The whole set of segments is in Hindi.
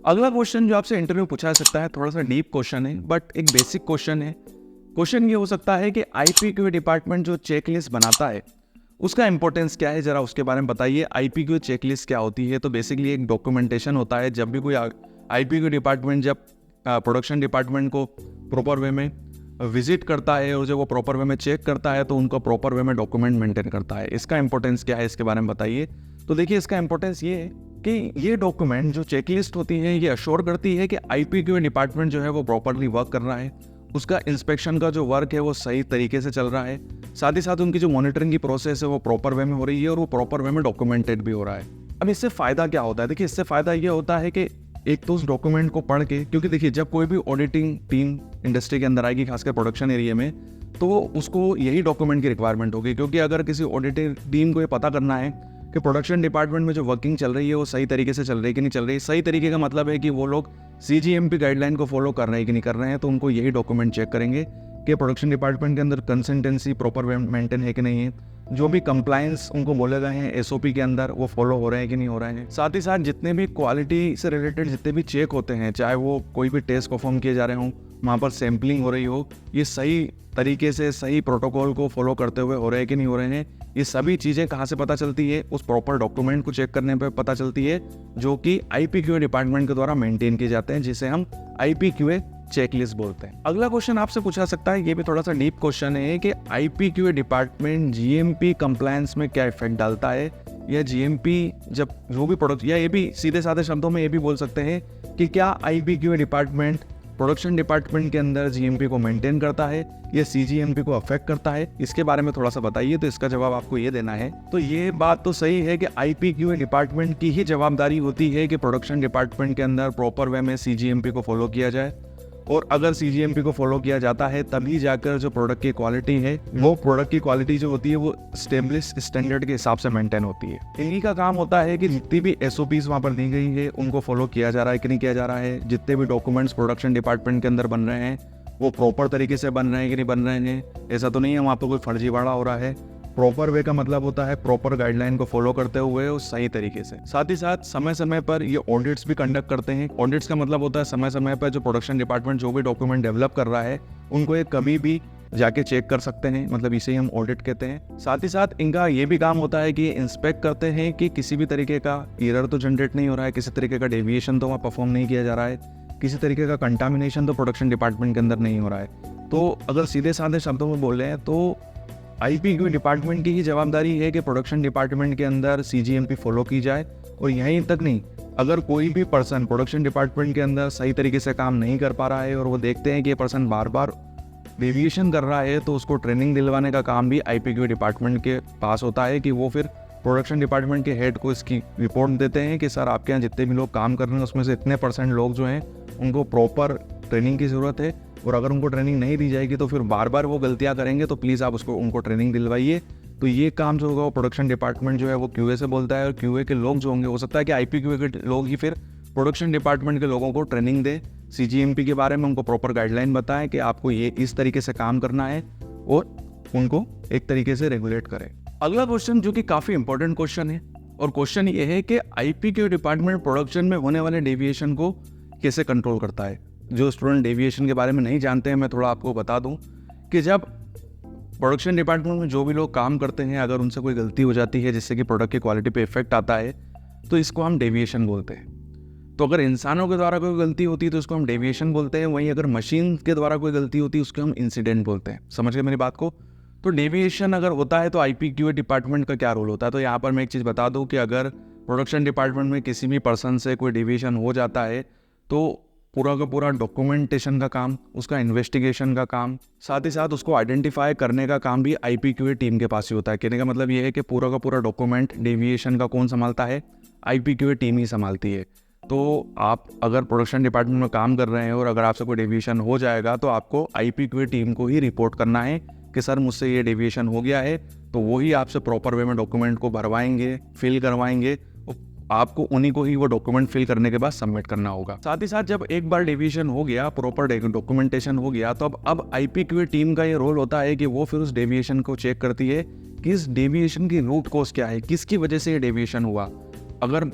अगला क्वेश्चन जो आपसे इंटरव्यू पूछा जा सकता है, थोड़ा सा डीप क्वेश्चन है बट एक बेसिक क्वेश्चन है। क्वेश्चन ये हो सकता है कि आईपीक्यू डिपार्टमेंट जो चेकलिस्ट बनाता है उसका इंपॉर्टेंस क्या है, जरा उसके बारे में बताइए। आईपीक्यू चेकलिस्ट क्या होती है? तो बेसिकली एक डॉक्यूमेंटेशन होता है। जब भी कोई आईपीक्यू डिपार्टमेंट जब प्रोडक्शन डिपार्टमेंट को प्रॉपर वे में विजिट करता है और जब वो प्रॉपर वे में चेक करता है तो उनको प्रॉपर वे में डॉक्यूमेंट मेंटेन करता है। इसका इंपॉर्टेंस क्या है, इसके बारे में बताइए। तो देखिए, इसका इंपॉर्टेंस ये है कि ये डॉक्यूमेंट जो चेकलिस्ट होती है ये अश्योर करती है कि आईपीक्यू डिपार्टमेंट जो है वो प्रॉपरली वर्क कर रहा है, उसका इंस्पेक्शन का जो वर्क है वो सही तरीके से चल रहा है, साथ ही साथ उनकी जो मॉनिटरिंग की प्रोसेस है वो प्रॉपर वे में हो रही है और वो प्रॉपर वे में डॉक्यूमेंटेड भी हो रहा है। अब इससे फ़ायदा क्या होता है? देखिए, इससे फ़ायदा ये होता है कि एक तो उस डॉक्यूमेंट को पढ़ के, क्योंकि देखिए जब कोई भी ऑडिटिंग टीम इंडस्ट्री के अंदर आएगी, खासकर प्रोडक्शन एरिया में, तो उसको यही डॉक्यूमेंट की रिक्वायरमेंट होगी। क्योंकि अगर किसी ऑडिटिंग टीम को ये पता करना है कि प्रोडक्शन डिपार्टमेंट में जो वर्किंग चल रही है वो सही तरीके से चल रही है कि नहीं चल रही है, सही तरीके का मतलब है कि वो लोग CGMP गाइडलाइन को फॉलो कर रहे हैं कि नहीं कर रहे हैं, तो उनको यही डॉक्यूमेंट चेक करेंगे कि प्रोडक्शन डिपार्टमेंट के अंदर कंसिस्टेंसी प्रॉपर मेंटेन है कि नहीं है, जो भी कंप्लायंस उनको बोले गए हैं SOP के अंदर वो फॉलो हो रहे हैं कि नहीं हो रहे हैं। साथ ही साथ जितने भी क्वालिटी से रिलेटेड जितने भी चेक होते हैं, चाहे वो कोई भी टेस्ट परफॉर्म किए जा रहे हों, वहाँ पर सैम्पलिंग हो रही हो, ये सही तरीके से सही प्रोटोकॉल को फॉलो करते हुए हो रहे हैं कि नहीं हो रहे हैं, ये सभी चीज़ें कहाँ से पता चलती है? उस प्रॉपर डॉक्यूमेंट को चेक करने पे पता चलती है, जो कि आईपीक्यूए डिपार्टमेंट के द्वारा मेंटेन किए जाते हैं, जिसे हम आईपीक्यूए चेकलिस्ट बोलते हैं। अगला क्वेश्चन आपसे पूछा सकता है, ये भी थोड़ा सा डीप क्वेश्चन है कि आईपीक्यूए डिपार्टमेंट GMP कंप्लायंस में क्या इफेक्ट डालता है, या GMP जब जो भी प्रोडक्ट, या ये भी सीधे साधे शब्दों में ये भी बोल सकते हैं कि क्या आईपीक्यूए डिपार्टमेंट प्रोडक्शन डिपार्टमेंट के अंदर GMP को मेंटेन करता है या CGMP को अफेक्ट करता है? इसके बारे में थोड़ा सा बताइए। तो इसका जवाब आपको ये देना है। तो ये बात तो सही है कि आईपीक्यूए डिपार्टमेंट की ही जवाबदारी होती है कि प्रोडक्शन डिपार्टमेंट के अंदर प्रॉपर वे में CGMP को फॉलो किया जाए, और अगर CGMP को फॉलो किया जाता है तभी जाकर जो प्रोडक्ट की क्वालिटी है, वो प्रोडक्ट की क्वालिटी जो होती है वो स्टेब्लिश स्टैंडर्ड के हिसाब से मेंटेन होती है। इन्हीं का काम होता है कि जितनी भी SOPs वहाँ पर दी गई है उनको फॉलो किया जा रहा है कि नहीं किया जा रहा है, जितने भी डॉक्यूमेंट्स प्रोडक्शन डिपार्टमेंट के अंदर बन रहे हैं वो प्रॉपर तरीके से बन रहे हैं कि नहीं बन रहे हैं। ऐसा तो नहीं है वहाँ पर कोई फर्जीवाड़ा हो रहा है। प्रॉपर वे का मतलब होता है प्रॉपर गाइडलाइन को फॉलो करते हुए और सही तरीके से। साथ ही साथ समय समय पर ये ऑडिट्स भी कंडक्ट करते हैं। ऑडिट्स का मतलब होता है समय समय पर जो प्रोडक्शन डिपार्टमेंट जो भी डॉक्यूमेंट डेवलप कर रहा है उनको ये कभी भी जाके चेक कर सकते हैं, मतलब इसे हम ऑडिट कहते हैं। साथ ही साथ इनका ये भी काम होता है कि ये इंस्पेक्ट करते हैं कि किसी भी तरीके का एरर तो जनरेट नहीं हो रहा है, किसी तरीके का डेविएशन तो वहाँ परफॉर्म नहीं किया जा रहा है, किसी तरीके का कंटामिनेशन तो प्रोडक्शन डिपार्टमेंट के अंदर नहीं हो रहा है। तो अगर सीधे साधे शब्दों में बोल रहे हैं तो आईपीक्यू डिपार्टमेंट की ही जवाबदारी है कि प्रोडक्शन डिपार्टमेंट के अंदर CGMP फॉलो की जाए। और यहीं तक नहीं, अगर कोई भी पर्सन प्रोडक्शन डिपार्टमेंट के अंदर सही तरीके से काम नहीं कर पा रहा है और वो देखते हैं कि ये पर्सन बार बार डेविएशन कर रहा है, तो उसको ट्रेनिंग दिलवाने का काम भी आईपीक्यू डिपार्टमेंट के पास होता है कि वो फिर प्रोडक्शन डिपार्टमेंट के हेड को इसकी रिपोर्ट देते हैं कि सर आपके यहाँ जितने भी लोग काम कर रहे हैं उसमें से इतने % लोग जो हैं उनको प्रॉपर ट्रेनिंग की ज़रूरत है, और अगर उनको ट्रेनिंग नहीं दी जाएगी तो फिर बार बार वो गलतियां करेंगे, तो प्लीज़ आप उनको ट्रेनिंग दिलवाइए। तो ये काम जो होगा वो प्रोडक्शन डिपार्टमेंट जो है वो QA से बोलता है, और QA के लोग जो होंगे, हो सकता है कि आईपीक्यू के लोग ही फिर प्रोडक्शन डिपार्टमेंट के लोगों को ट्रेनिंग दे CGMP के बारे में, उनको प्रॉपर गाइडलाइन बताएं कि आपको ये इस तरीके से काम करना है और उनको एक तरीके से रेगुलेट करें। अगला क्वेश्चन जो कि काफ़ी इंपॉर्टेंट क्वेश्चन है, और क्वेश्चन ये है कि आईपीक्यू डिपार्टमेंट प्रोडक्शन में होने वाले डेविएशन को कैसे कंट्रोल करता है। जो स्टूडेंट डेविएशन के बारे में नहीं जानते हैं, मैं थोड़ा आपको बता दूं कि जब प्रोडक्शन डिपार्टमेंट में जो भी लोग काम करते हैं, अगर उनसे कोई गलती हो जाती है जिससे कि प्रोडक्ट की क्वालिटी पे इफेक्ट आता है, तो इसको हम डेविएशन बोलते हैं। तो अगर इंसानों के द्वारा कोई गलती होती है तो उसको हम डेविएशन बोलते हैं, वहीं अगर मशीन के द्वारा कोई गलती होती है उसको हम इंसिडेंट बोलते हैं। समझ गए मेरी बात को? तो डेविएशन अगर होता है तो आईपीक्यू डिपार्टमेंट का क्या रोल होता है? तो यहाँ पर मैं एक चीज़ बता दूँ कि अगर प्रोडक्शन डिपार्टमेंट में किसी भी पर्सन से कोई डेविएशन हो जाता है तो पूरा का पूरा डॉक्यूमेंटेशन का काम, उसका इन्वेस्टिगेशन का काम, साथ ही साथ उसको आइडेंटिफाई करने का काम भी आईपीक्यूए टीम के पास ही होता है। कहने का मतलब ये है कि पूरा का पूरा डॉक्यूमेंट डेविएशन का कौन संभालता है? आईपीक्यूए टीम ही संभालती है। तो आप अगर प्रोडक्शन डिपार्टमेंट में काम कर रहे हैं और अगर आपसे कोई डेविएशन हो जाएगा तो आपको आईपीक्यूए टीम को ही रिपोर्ट करना है कि सर मुझसे ये डेविएशन हो गया है, तो वही आपसे प्रॉपर वे में डॉक्यूमेंट को भरवाएंगे, फिल करवाएंगे, आपको उन्हीं को ही वो डॉक्यूमेंट फिल करने के बाद सबमिट करना होगा। साथ ही साथ जब एक बार डेविएशन हो गया, प्रॉपर डॉक्यूमेंटेशन हो गया, तो अब आईपीक्यूए टीम का ये रोल होता है कि वो फिर उस डेविएशन को चेक करती है कि इस डेविएशन की रूट कॉज क्या है, किसकी वजह से ये डेविएशन हुआ। अगर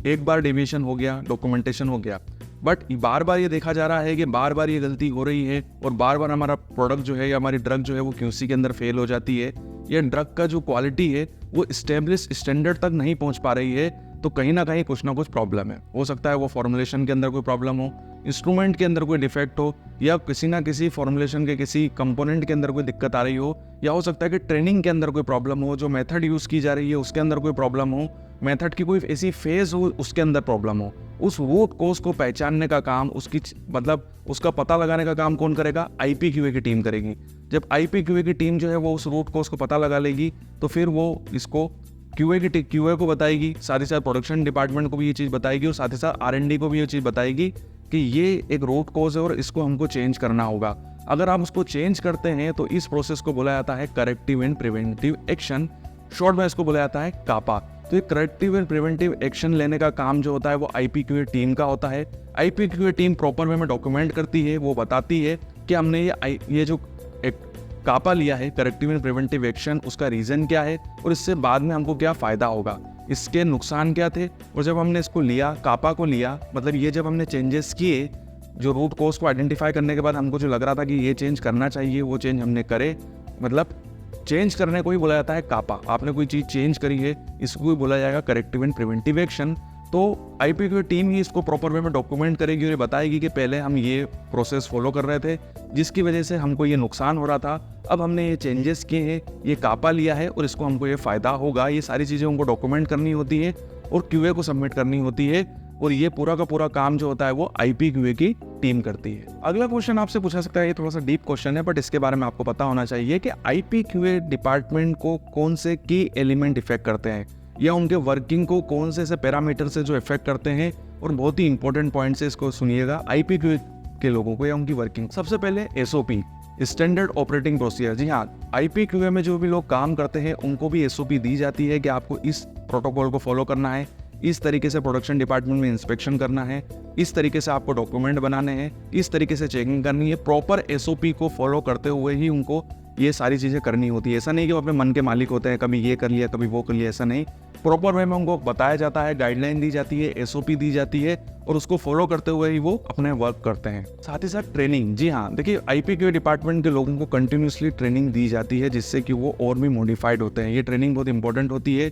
एक बार डेविएशन हो गया, डॉक्यूमेंटेशन हो गया, बट बार बार ये देखा जा रहा है कि बार बार ये गलती हो रही है और बार बार हमारा प्रोडक्ट जो है या हमारी ड्रग जो है वो क्यूसी के अंदर फेल हो जाती है, या ड्रग का जो क्वालिटी है वो इस्टेब्लिश स्टैंडर्ड तक नहीं पहुंच पा रही है, तो कहीं ना कुछ प्रॉब्लम है। हो सकता है वो फॉर्मुलेशन के अंदर कोई प्रॉब्लम हो, इंस्ट्रूमेंट के अंदर कोई डिफेक्ट हो, या किसी ना किसी फॉर्मुलेशन के किसी कंपोनेंट के अंदर कोई दिक्कत आ रही हो, या हो सकता है कि ट्रेनिंग के अंदर कोई प्रॉब्लम हो, जो मेथड यूज़ की जा रही है उसके अंदर कोई प्रॉब्लम हो, मेथड की कोई ऐसी फेज हो उसके अंदर प्रॉब्लम हो। उस रूट कोज को पहचानने का काम, उसकी मतलब उसका पता लगाने का काम कौन करेगा? आईपीक्यूए की टीम करेगी। जब आईपीक्यूए की टीम जो है वो उस रूट कोज को पता लगा लेगी तो फिर वो इसको क्यूए को बताएगी, साथ ही साथ प्रोडक्शन डिपार्टमेंट को भी ये चीज़ बताएगी और साथ ही साथ R&D को भी ये चीज़ बताएगी कि ये एक रूट कोज है और इसको हमको चेंज करना होगा। अगर आप उसको चेंज करते हैं तो इस प्रोसेस को बोला जाता है corrective and preventive action, short में इसको बोला जाता है कापा। तो ये करेक्टिव एंड प्रिवेंटिव एक्शन लेने का काम जो होता है वो आईपीक्यूए टीम का होता है। आईपीक्यूए टीम प्रॉपर वे में डॉक्यूमेंट करती है, वो बताती है कि हमने ये जो एक कापा लिया है, करेक्टिव एंड प्रिवेंटिव एक्शन, उसका रीज़न क्या है और इससे बाद में हमको क्या फ़ायदा होगा, इसके नुकसान क्या थे। और जब हमने इसको लिया, कापा को लिया, मतलब ये जब हमने चेंजेस किए, जो रूट कोज को आइडेंटिफाई करने के बाद हमको जो लग रहा था कि ये चेंज करना चाहिए वो चेंज हमने करे, मतलब चेंज करने को ही बोला जाता है कापा। आपने कोई चीज़ चेंज करी है, इसको भी बोला जाएगा करेक्टिव एंड प्रिवेंटिव एक्शन। तो आईपीक्यूए टीम ही इसको प्रॉपर वे में डॉक्यूमेंट करेगी और ये बताएगी कि पहले हम ये प्रोसेस फॉलो कर रहे थे जिसकी वजह से हमको ये नुकसान हो रहा था, अब हमने ये चेंजेस किए हैं, ये कापा लिया है और इसको हमको ये फ़ायदा होगा। ये सारी चीज़ें हमको डॉक्यूमेंट करनी होती है और क्यूए को सबमिट करनी होती है, और ये पूरा का पूरा काम जो होता है वो आईपीक्यूए की टीम करती है। अगला क्वेश्चन आपसे पूछा सकता है, ये थोड़ा सा डीप क्वेश्चन है बट इसके बारे में आपको पता होना चाहिए कि आईपीक्यूए डिपार्टमेंट को कौन से की एलिमेंट इफेक्ट करते हैं या उनके वर्किंग को कौन से ऐसे पैरामीटर से जो इफेक्ट करते हैं। और बहुत ही इंपॉर्टेंट पॉइंट से इसको सुनिएगा आईपीक्यूए के लोगों को या उनकी वर्किंग। सबसे पहले एसओपी, स्टैंडर्ड ऑपरेटिंग प्रोसीजर। जी हाँ, आईपीक्यूए में जो भी लोग काम करते हैं उनको भी एसओपी दी जाती है कि आपको इस प्रोटोकॉल को फॉलो करना है, इस तरीके से प्रोडक्शन डिपार्टमेंट में इंस्पेक्शन करना है, इस तरीके से आपको डॉक्यूमेंट बनाने हैं, इस तरीके से चेकिंग करनी है। प्रॉपर एसओपी को फॉलो करते हुए ही उनको ये सारी चीज़ें करनी होती है। ऐसा नहीं कि वो अपने मन के मालिक होते हैं, कभी ये कर लिया कभी वो कर लिया, ऐसा नहीं। प्रॉपर वे में उनको बताया जाता है, गाइडलाइन दी जाती है, एसओपी दी जाती है और उसको फॉलो करते हुए ही वो अपने वर्क करते हैं। साथ ही साथ ट्रेनिंग। जी हाँ, देखिए आईपीक्यूए डिपार्टमेंट के लोगों को कंटिन्यूसली ट्रेनिंग दी जाती है जिससे कि वो और भी मॉडिफाइड होते हैं। ये ट्रेनिंग बहुत इंपॉर्टेंट होती है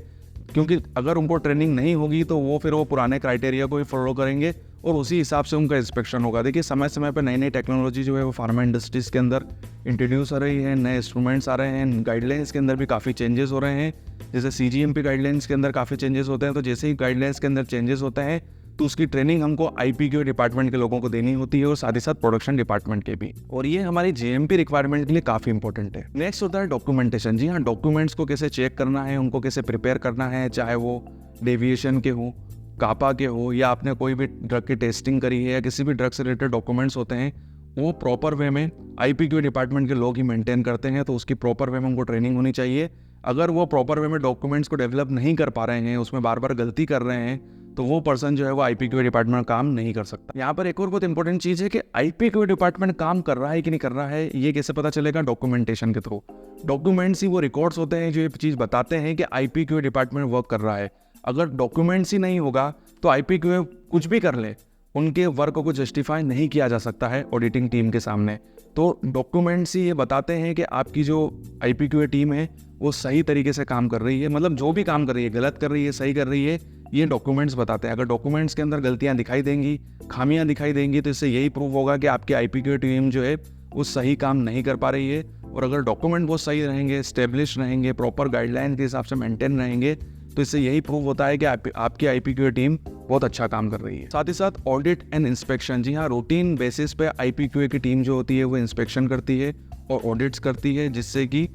क्योंकि अगर उनको ट्रेनिंग नहीं होगी तो वो फिर वो पुराने क्राइटेरिया को ही फॉलो करेंगे और उसी हिसाब से उनका इंस्पेक्शन होगा। देखिए समय समय पर नई नई टेक्नोलॉजी जो है वो फार्मा इंडस्ट्रीज़ के अंदर इंट्रोड्यूस हो रही है, नए इंस्ट्रूमेंट्स आ रहे हैं, गाइडलाइंस के अंदर भी काफ़ी चेंजेस हो रहे हैं। जैसे सीजीएमपी गाइडलाइंस के अंदर काफ़ी चेंजेस होते हैं, तो जैसे ही गाइडलाइंस के अंदर चेंजेस होते हैं तो उसकी ट्रेनिंग हमको आईपीक्यूए डिपार्टमेंट के लोगों को देनी होती है और साथ ही साथ प्रोडक्शन डिपार्टमेंट के भी, और ये हमारी जीएमपी रिक्वायरमेंट के लिए काफ़ी इंपॉर्टेंट है। नेक्स्ट होता है डॉक्यूमेंटेशन। जी हाँ, डॉक्यूमेंट्स को कैसे चेक करना है, उनको कैसे प्रिपेयर करना है, चाहे वो डेविएशन के हो, कापा के हो, या आपने कोई भी ड्रग की टेस्टिंग करी है या किसी भी ड्रग से रिलेटेड डॉक्यूमेंट्स होते हैं वो प्रॉपर वे में आईपीक्यूए डिपार्टमेंट के लोग ही मेंटेन करते हैं, तो उसकी प्रॉपर वे में उनको ट्रेनिंग होनी चाहिए। अगर वो प्रॉपर वे में डॉक्यूमेंट्स को डेवलप नहीं कर पा रहे हैं, उसमें बार बार गलती कर रहे हैं, तो वो पर्सन जो है वो आईपीक्यूए डिपार्टमेंट में काम नहीं कर सकता। यहाँ पर एक और बहुत इंपॉर्टेंट चीज़ है कि आईपीक्यूए डिपार्टमेंट काम कर रहा है कि नहीं कर रहा है, ये कैसे पता चलेगा? डॉक्यूमेंटेशन के थ्रू। डॉक्यूमेंट्स ही वो रिकॉर्ड्स होते हैं जो ये चीज़ बताते हैं कि आईपीक्यूए डिपार्टमेंट वर्क कर रहा है। अगर डॉक्यूमेंट्स ही नहीं होगा तो आईपीक्यूए कुछ भी कर ले, उनके वर्क को जस्टिफाई नहीं किया जा सकता है ऑडिटिंग टीम के सामने। तो डॉक्यूमेंट्स ही ये बताते हैं कि आपकी जो आईपीक्यूए टीम है वो सही तरीके से काम कर रही है, मतलब जो भी काम कर रही है, गलत कर रही है, सही कर रही है, ये डॉक्यूमेंट्स बताते हैं। अगर डॉक्यूमेंट्स के अंदर गलतियां दिखाई देंगी, खामियां दिखाई देंगी, तो इससे यही प्रूव होगा कि आपकी आईपीक्यूए टीम जो है वो सही काम नहीं कर पा रही है। और अगर डॉक्यूमेंट बहुत सही रहेंगे, स्टेब्लिश रहेंगे, प्रॉपर गाइडलाइन के हिसाब से मेंटेन रहेंगे, तो इससे यही प्रूव होता है कि आपकी आईपीक्यूए टीम बहुत अच्छा काम कर रही है। साथ ही साथ ऑडिट एंड इंस्पेक्शन। जी हाँ, रूटीन बेसिस पे आईपीक्यूए की टीम जो होती है वो इंस्पेक्शन करती है और ऑडिट्स करती है, जिससे कि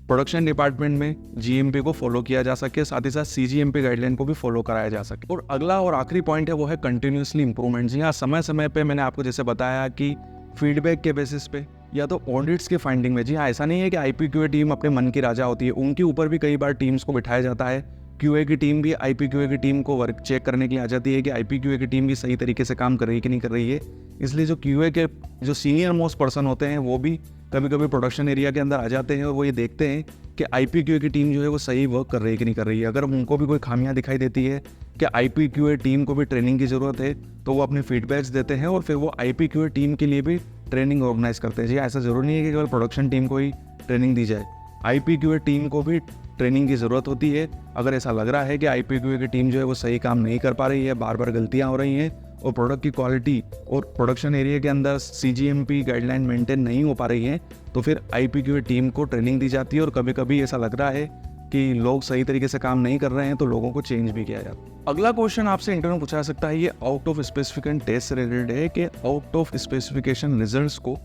प्रोडक्शन डिपार्टमेंट में जीएमपी को फॉलो किया जा सके, साथ ही साथ सीजीएमपी गाइडलाइन को भी फॉलो कराया जा सके। और अगला और आखिरी पॉइंट है वो है कंटिन्यूसली इंप्रूवमेंट। जी हाँ, समय समय पे मैंने आपको जैसे बताया कि फीडबैक के बेसिस पे या तो ऑडिट्स के फाइंडिंग में। जी हाँ, ऐसा नहीं है कि आईपीक्यूए टीम अपने मन की राजा होती है, उनके ऊपर भी कई बार टीम्स को बिठाया जाता है। क्यूए की टीम भी आईपीक्यूए की टीम को वर्क चेक करने के लिए आ जाती है कि आईपीक्यूए की टीम भी सही तरीके से काम कर रही है कि नहीं कर रही है। इसलिए जो क्यूए के जो सीनियर मोस्ट पर्सन होते हैं वो भी कभी कभी प्रोडक्शन एरिया के अंदर आ जाते हैं और वो ये देखते हैं कि आईपीक्यूए की टीम जो है वो सही वर्क कर रही है कि नहीं कर रही है। अगर उनको भी कोई खामियां दिखाई देती है कि IPQA टीम को भी ट्रेनिंग की ज़रूरत है, तो वो अपने फीडबैक्स देते हैं और फिर वो IPQA टीम के लिए भी ट्रेनिंग ऑर्गेनाइज करते हैं। जी ऐसा ज़रूरी नहीं है कि केवल प्रोडक्शन टीम को ही ट्रेनिंग दी जाए, IPQA टीम को भी ट्रेनिंग की ज़रूरत होती है। अगर ऐसा लग रहा है कि IPQA की टीम जो है वो सही काम नहीं कर पा रही है, बार बार गलतियाँ हो रही हैं और प्रोडक्ट की क्वालिटी और प्रोडक्शन एरिया के अंदर CGMP गाइडलाइन मेंटेन नहीं हो पा रही है, तो फिर IPQA टीम को ट्रेनिंग दी जाती है। और कभी कभी ऐसा लग रहा है कि लोग सही तरीके से काम नहीं कर रहे हैं, तो लोगों को चेंज भी किया जाता है। अगला क्वेश्चन आपसे इंटरव्यू में पूछा जा सकता है, ये आउट ऑफ स्पेसिफिकेशन टेस्ट से रिलेटेड है कि आउट ऑफ स्पेसिफिकेशन रिजल्ट्स को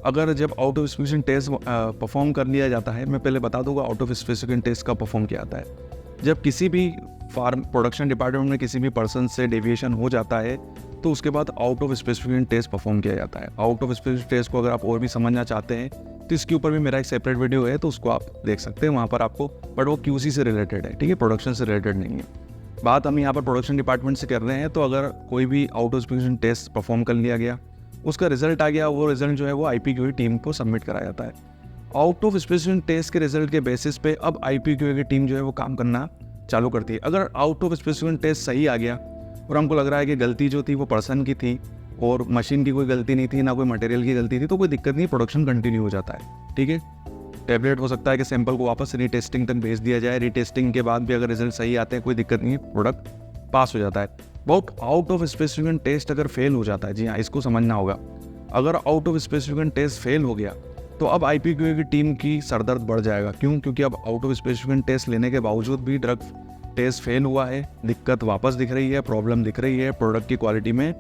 अगर जब out of specification test perform कर लिया जाता है, मैं पहले बता दूंगा आउट ऑफ स्पेसिफिकेशन टेस्ट का परफॉर्म किया जाता है। जब किसी भी फार्म प्रोडक्शन डिपार्टमेंट में किसी भी पर्सन से डेविएशन हो जाता है, तो उसके बाद out of specification test perform किया जाता है। आउट ऑफ स्पेसिफिकेशन टेस्ट को अगर आप और भी समझना चाहते हैं तो इसके ऊपर भी मेरा एक सेपरेट वीडियो है, तो उसको आप देख सकते हैं वहाँ पर आपको, बट वो QC से रिलेटेड है, ठीक है, प्रोडक्शन से रिलेटेड नहीं है। बात हम यहाँ पर प्रोडक्शन डिपार्टमेंट से कर रहे हैं, तो अगर कोई भी out of specification test perform कर लिया गया, उसका रिजल्ट आ गया, वो रिजल्ट जो है वो IPQA टीम को सबमिट कराया जाता है। आउट ऑफ स्पेसिफिकेशन टेस्ट के रिजल्ट के बेसिस पे अब IPQA की टीम जो है वो काम करना चालू करती है। अगर आउट ऑफ स्पेसिफिकेशन टेस्ट सही आ गया और हमको लग रहा है कि गलती जो थी वो पर्सन की थी और मशीन की कोई गलती नहीं थी, ना कोई मटेरियल की गलती थी, तो कोई दिक्कत नहीं, प्रोडक्शन कंटिन्यू हो जाता है, ठीक है। टैबलेट हो सकता है कि सैंपल को वापस रीटेस्टिंग तक भेज दिया जाए, रीटेस्टिंग के बाद भी अगर रिजल्ट सही आते हैं कोई दिक्कत नहीं है, प्रोडक्ट पास हो जाता है। बहुत आउट ऑफ स्पेसिफिकेशन टेस्ट अगर फेल हो जाता है, जी हाँ इसको समझना होगा, अगर out of specification test fail हो गया तो अब IPQA की टीम की सरदर्द बढ़ जाएगा। क्यों? क्योंकि अब आउट ऑफ स्पेसिफिकेशन टेस्ट लेने के बावजूद भी ड्रग टेस्ट फेल हुआ है, दिक्कत वापस दिख रही है, प्रॉब्लम दिख रही है, प्रोडक्ट की क्वालिटी में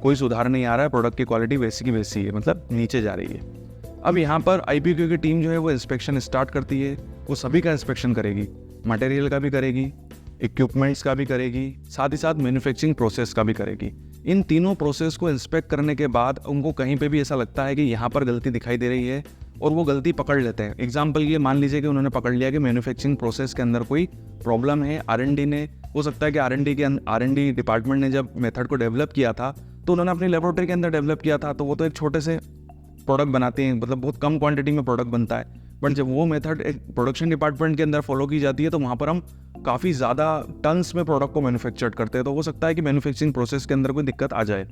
कोई सुधार नहीं आ रहा है, प्रोडक्ट की क्वालिटी वैसी की वैसी है, मतलब नीचे जा रही है। अब यहाँ पर IPQA की टीम जो है वो इंस्पेक्शन स्टार्ट करती है, वो सभी का इंस्पेक्शन करेगी, मटेरियल का भी करेगी, इक्विपमेंट्स का भी करेगी, साथ ही साथ मैन्युफैक्चरिंग प्रोसेस का भी करेगी। इन तीनों प्रोसेस को इंस्पेक्ट करने के बाद उनको कहीं पे भी ऐसा लगता है कि यहाँ पर गलती दिखाई दे रही है और वो गलती पकड़ लेते हैं। एग्जाम्पल ये मान लीजिए कि उन्होंने पकड़ लिया कि मैन्युफैक्चरिंग प्रोसेस के अंदर कोई प्रॉब्लम है, R&D ने, हो सकता है कि R&D डिपार्टमेंट ने जब मेथड को डेवलप किया था तो उन्होंने अपनी लेबोरेटरी के अंदर डेवलप किया था, तो वो तो एक छोटे से प्रोडक्ट बनाते हैं, मतलब बहुत कम क्वांटिटी में प्रोडक्ट बनता है, बट जब वो मेथड एक प्रोडक्शन डिपार्टमेंट के अंदर फॉलो की जाती है तो वहाँ पर हम काफ़ी ज़्यादा टन्स में प्रोडक्ट को मैन्युफैक्चर करते हैं, तो हो सकता है कि मैन्युफैक्चरिंग प्रोसेस के अंदर कोई दिक्कत आ जाए।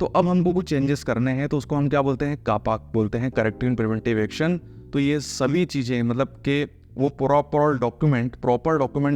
तो अब हमको कुछ चेंजेस करने हैं, तो उसको हम क्या बोलते हैं, कापाक बोलते हैं, करेक्टिव एंड प्रिवेंटिव एक्शन। तो ये सभी चीज़ें मतलब कि वो प्रॉपर डॉक्यूमेंट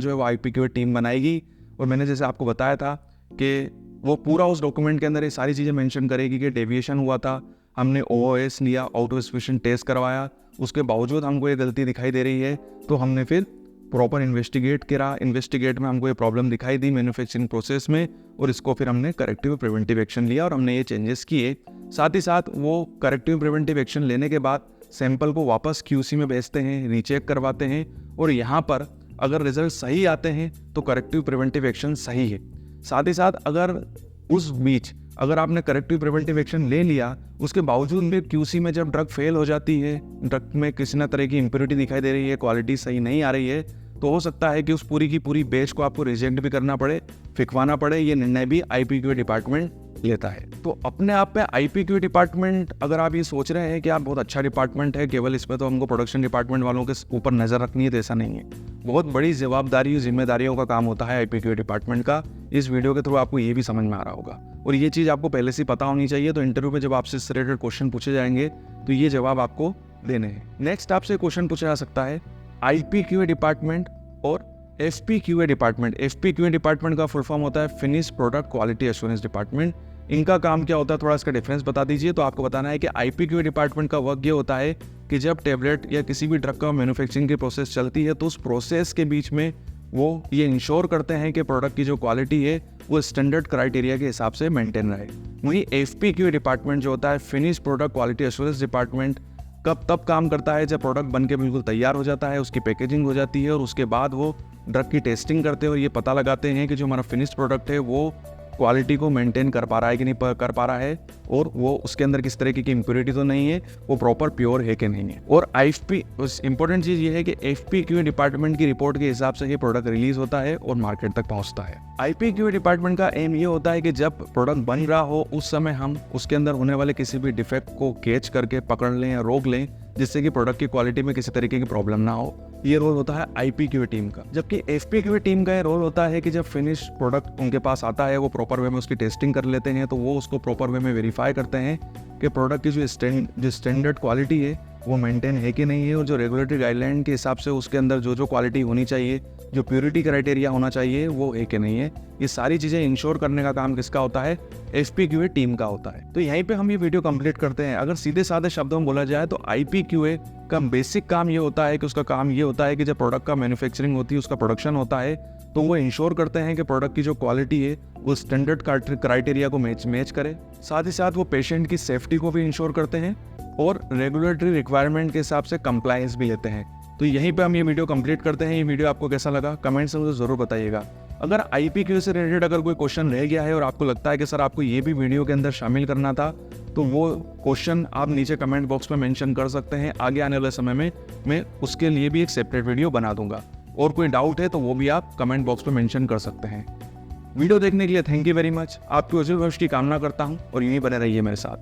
जो है वो IPQA टीम बनाएगी, और मैंने जैसे आपको बताया था कि वो पूरा उस डॉक्यूमेंट के अंदर ये सारी चीज़ें मेंशन करेगी कि डेविएशन हुआ था, हमने OOS लिया, आउट ऑफ स्पेसिफिकेशन टेस्ट करवाया, उसके बावजूद हमको ये गलती दिखाई दे रही है, तो हमने फिर प्रॉपर इन्वेस्टिगेट में हमको ये प्रॉब्लम दिखाई दी मैन्युफैक्चरिंग प्रोसेस में, और इसको फिर हमने करेक्टिव प्रिवेंटिव एक्शन लिया और हमने ये चेंजेस किए। साथ ही साथ वो करेक्टिव प्रिवेंटिव एक्शन लेने के बाद सैंपल को वापस QC में भेजते हैं, रीचेक करवाते हैं, और यहाँ पर अगर रिजल्ट सही आते हैं तो करेक्टिव प्रिवेंटिव एक्शन सही है। साथ ही साथ अगर उस बीच अगर आपने करेक्टिव प्रिवेंटिव एक्शन ले लिया, उसके बावजूद भी QC में जब ड्रग फेल हो जाती है, ड्रग में किसी न तरह की इम्प्योरिटी दिखाई दे रही है, क्वालिटी सही नहीं आ रही है, तो हो सकता है कि उस पूरी की पूरी बैच को आपको रिजेक्ट भी करना पड़े, फिकवाना पड़े। ये निर्णय भी IPQA डिपार्टमेंट लेता है। तो अपने आप पे IPQA डिपार्टमेंट, अगर आप ये सोच रहे हैं कि आप बहुत अच्छा डिपार्टमेंट है, केवल इसमें तो हमको प्रोडक्शन डिपार्टमेंट वालों के ऊपर नज़र रखनी है, तो ऐसा नहीं है। बहुत बड़ी जवाबदारी और जिम्मेदारियों का काम होता है IPQA डिपार्टमेंट का। इस वीडियो के थ्रू आपको ये भी समझ में आ रहा होगा, और ये चीज़ आपको पहले से पता होनी चाहिए, तो इंटरव्यू में जब आपसे इससे रिलेटेड क्वेश्चन पूछे जाएंगे तो ये जवाब आपको देने हैं। नेक्स्ट आपसे क्वेश्चन पूछा जा सकता है IPQA डिपार्टमेंट और FPQA डिपार्टमेंट। FPQA डिपार्टमेंट का फुल फॉर्म होता है finish product quality assurance department. इनका काम क्या होता है, थोड़ा इसका डिफरेंस बता दीजिए। तो आपको बताना है कि IPQA डिपार्टमेंट का वर्क ये होता है कि जब टेबलेट या किसी भी ड्रग का मैन्युफैक्चरिंग की प्रोसेस चलती है, तो उस प्रोसेस के बीच में वो ये इंश्योर करते हैं कि प्रोडक्ट की जो क्वालिटी है वो स्टैंडर्ड क्राइटेरिया के हिसाब से मेंटेन रहे। वहीं FPQA डिपार्टमेंट जो होता है finish product quality assurance department, कब तब काम करता है जब प्रोडक्ट बन के बिल्कुल तैयार हो जाता है, उसकी पैकेजिंग हो जाती है, और उसके बाद वो ड्रग की टेस्टिंग करते हैं और ये पता लगाते हैं कि जो हमारा फिनिश्ड प्रोडक्ट है वो क्वालिटी को मेंटेन कर पा रहा है कि नहीं कर पा रहा है, और वो उसके अंदर किस तरीके की इम्प्योरिटी तो नहीं है, वो प्रॉपर प्योर है कि नहीं है। और इंपॉर्टेंट चीज़ ये है कि FPQA डिपार्टमेंट की रिपोर्ट के हिसाब से ये प्रोडक्ट रिलीज होता है और मार्केट तक पहुंचता है। IPQA डिपार्टमेंट का एम ये होता है कि जब प्रोडक्ट बन रहा हो उस समय हम उसके अंदर होने वाले किसी भी डिफेक्ट को कैच करके पकड़ लें या रोक लें, जिससे कि प्रोडक्ट की क्वालिटी में किसी तरीके की प्रॉब्लम ना हो। ये रोल होता है IPQA टीम का। जबकि FPQA टीम का ये रोल होता है कि जब फिनिश प्रोडक्ट उनके पास आता है वो प्रॉपर वे में उसकी टेस्टिंग कर लेते हैं, तो वो उसको प्रॉपर वे में वेरीफाई करते हैं कि प्रोडक्ट की जो स्टैंडर्ड क्वालिटी है वो मेंटेन है कि नहीं है, और जो रेगुलेटरी गाइडलाइन के हिसाब से उसके अंदर जो क्वालिटी होनी चाहिए, जो प्योरिटी क्राइटेरिया होना चाहिए वो है कि नहीं है। ये सारी चीज़ें इंश्योर करने का काम किसका होता है? FPQA टीम का होता है। तो यहीं पे हम ये वीडियो कंप्लीट करते हैं। अगर सीधे साधे शब्दों में बोला जाए तो IPQA का बेसिक काम ये होता है कि उसका काम ये होता है कि जब प्रोडक्ट का मैन्युफैक्चरिंग होती है, उसका प्रोडक्शन होता है, तो वो इंश्योर करते हैं कि प्रोडक्ट की जो क्वालिटी है वो स्टैंडर्ड क्राइटेरिया को मैच करे। साथ ही साथ वो पेशेंट की सेफ्टी को भी इंश्योर करते हैं और रेगुलेटरी रिक्वायरमेंट के हिसाब से कंप्लायंस भी लेते हैं। तो यहीं पे हम ये वीडियो कंप्लीट करते हैं। ये वीडियो आपको कैसा लगा कमेंट्स में मुझे ज़रूर बताइएगा। अगर IPQA से रिलेटेड अगर कोई क्वेश्चन रह गया है और आपको लगता है कि सर आपको ये भी वीडियो के अंदर शामिल करना था, तो वो क्वेश्चन आप नीचे कमेंट बॉक्स में मेंशन कर सकते हैं। आगे आने वाले समय में मैं उसके लिए भी एक सेपरेट वीडियो बना दूंगा, और कोई डाउट है तो वो भी आप कमेंट बॉक्स में मेंशन कर सकते हैं। वीडियो देखने के लिए थैंक यू वेरी मच। आपके उज्जवल भविष्य की कामना करता हूँ और यूं ही बने रहिए मेरे साथ।